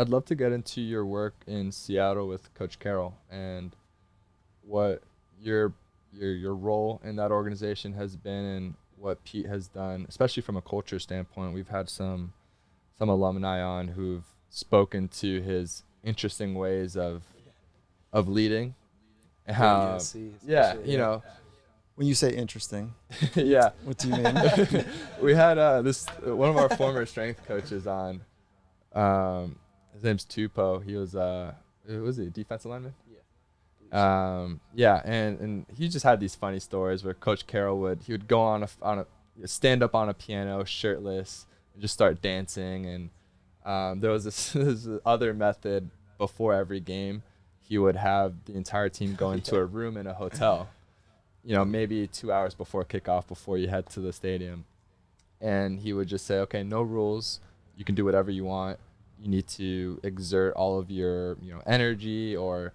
I'd love to get into your work in Seattle with Coach Carroll and what your role in that organization has been and what Pete has done, especially from a culture standpoint. We've had some alumni on who've spoken to his interesting ways of leading. How yeah, you know, When you say interesting, yeah. what do you mean? We had this one of our former strength coaches on. His name's Tupo. He was he a defensive lineman? Yeah, and he just had these funny stories where Coach Carroll would go on a stand up on a piano shirtless and just start dancing, and there was this other method before every game. He would have the entire team go into a room in a hotel, maybe 2 hours before kickoff, before you head to the stadium, and he would just say, okay, no rules, you can do whatever you want. You need to exert all of your energy or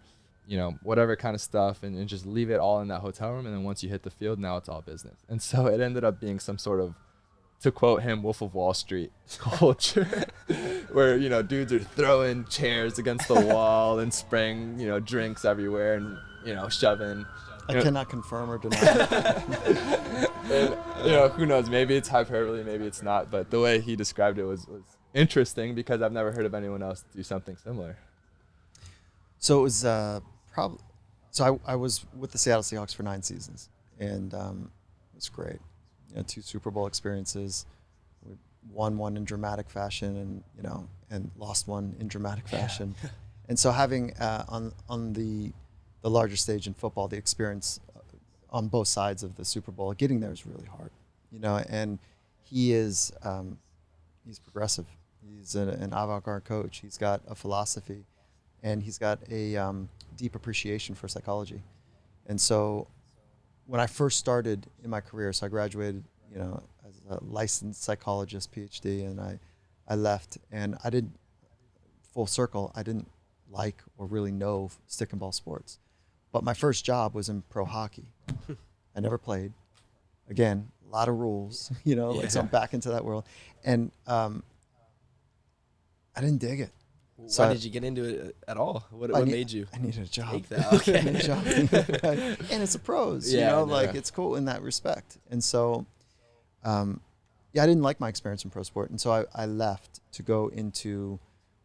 whatever kind of stuff, and just leave it all in that hotel room. And then once you hit the field, now it's all business. And so it ended up being some sort of, to quote him, Wolf of Wall Street culture where, dudes are throwing chairs against the wall and spraying, drinks everywhere and, shoving. I cannot confirm or deny. And, who knows? Maybe it's hyperbole, maybe it's not. But the way he described it was interesting because I've never heard of anyone else do something similar. So it was probably. So I was with the Seattle Seahawks for 9 seasons, and it was great. 2 Super Bowl experiences. We won one in dramatic fashion, and lost one in dramatic fashion. And so having on the larger stage in football, the experience on both sides of the Super Bowl, getting there is really hard. And he's progressive. He's an avant-garde coach. He's got a philosophy, and he's got a deep appreciation for psychology. And so when I first started in my career, so I graduated, as a licensed psychologist, PhD, and I left, and I did full circle. I didn't like or really know stick and ball sports, but my first job was in pro hockey. I never played. Again, a lot of rules, so I'm back into that world, and I didn't dig it. Why did you get into it at all? What made you? I needed a job. Take that. Okay. I needed a job. And it's a pros, it's cool in that respect. And so, I didn't like my experience in pro sport. And so I left to go into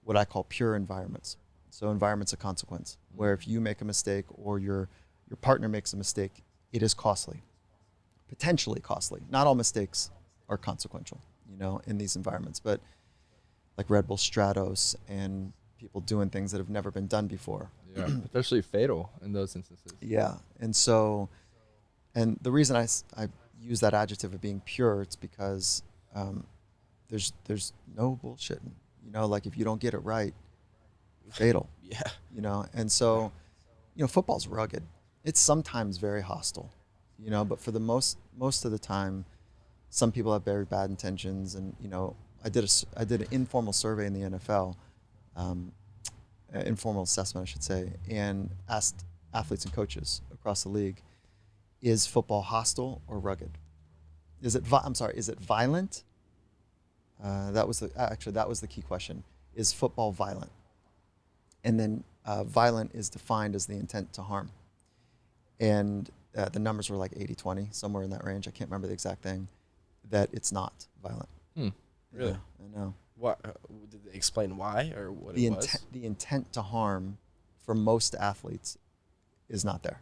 what I call pure environments. So environments of consequence, where if you make a mistake or your partner makes a mistake, it is costly, potentially costly. Not all mistakes are consequential, in these environments, but like Red Bull Stratos and people doing things that have never been done before. Yeah, potentially fatal in those instances. Yeah, and so, and the reason I use that adjective of being pure, it's because there's no bullshitting. Like if you don't get it right, fatal. Yeah. And so, football's rugged. It's sometimes very hostile, but for the most of the time, some people have very bad intentions, and I did an informal survey in the NFL, informal assessment, I should say, and asked athletes and coaches across the league, is football hostile or rugged? Is it violent? That was the key question. Is football violent? And then violent is defined as the intent to harm. And the numbers were like 80-20, somewhere in that range. I can't remember the exact thing, that it's not violent. Really? Yeah, I know. What did they explain why or what The it was? The intent to harm for most athletes is not there.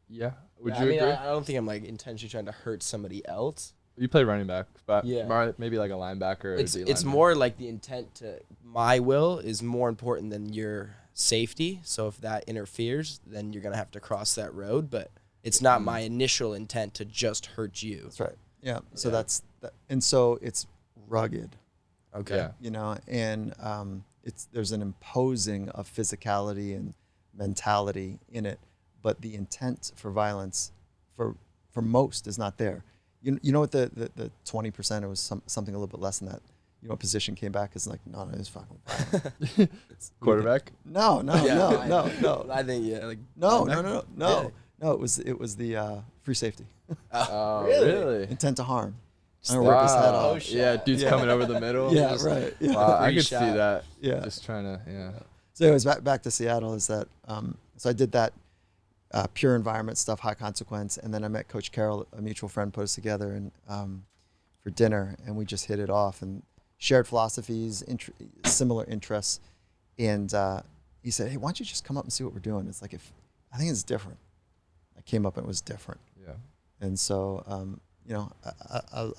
Yeah. Would I you mean, agree? I don't think I'm like intentionally trying to hurt somebody else. You play running back, but Yeah. maybe like a linebacker or It's a D it's lineman. more like the intent to my will is more important than your safety. So if that interferes, then you're gonna have to cross that road. But it's not my initial intent to just hurt you. That's right. Yeah. So Yeah. that's that, and so it's rugged. Okay. Yeah. And there's an imposing of physicality and mentality in it, but the intent for violence for most is not there. You know what the 20%, it was something a little bit less than that. What position came back is like, no, it's fucking violent. Quarterback? No. I think No, it was the free safety. Oh, Really? really? Intent to harm. I'm gonna rip his head Wow. off. Yeah, dude's Yeah. coming over the middle. Yeah, Just- right. Yeah. Wow, I Free could see shot. that. Yeah. Just trying to, yeah. So anyways, back to Seattle is that so I did that pure environment stuff, high consequence, and then I met Coach Carroll, a mutual friend, put us together and for dinner, and we just hit it off and shared philosophies, similar interests, and he said, "Hey, why don't you just come up and see what we're doing?" It's like I think it's different. I came up and it was different, Yeah. and so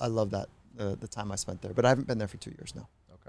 I love that the time I spent there, but I haven't been there for 2 years now.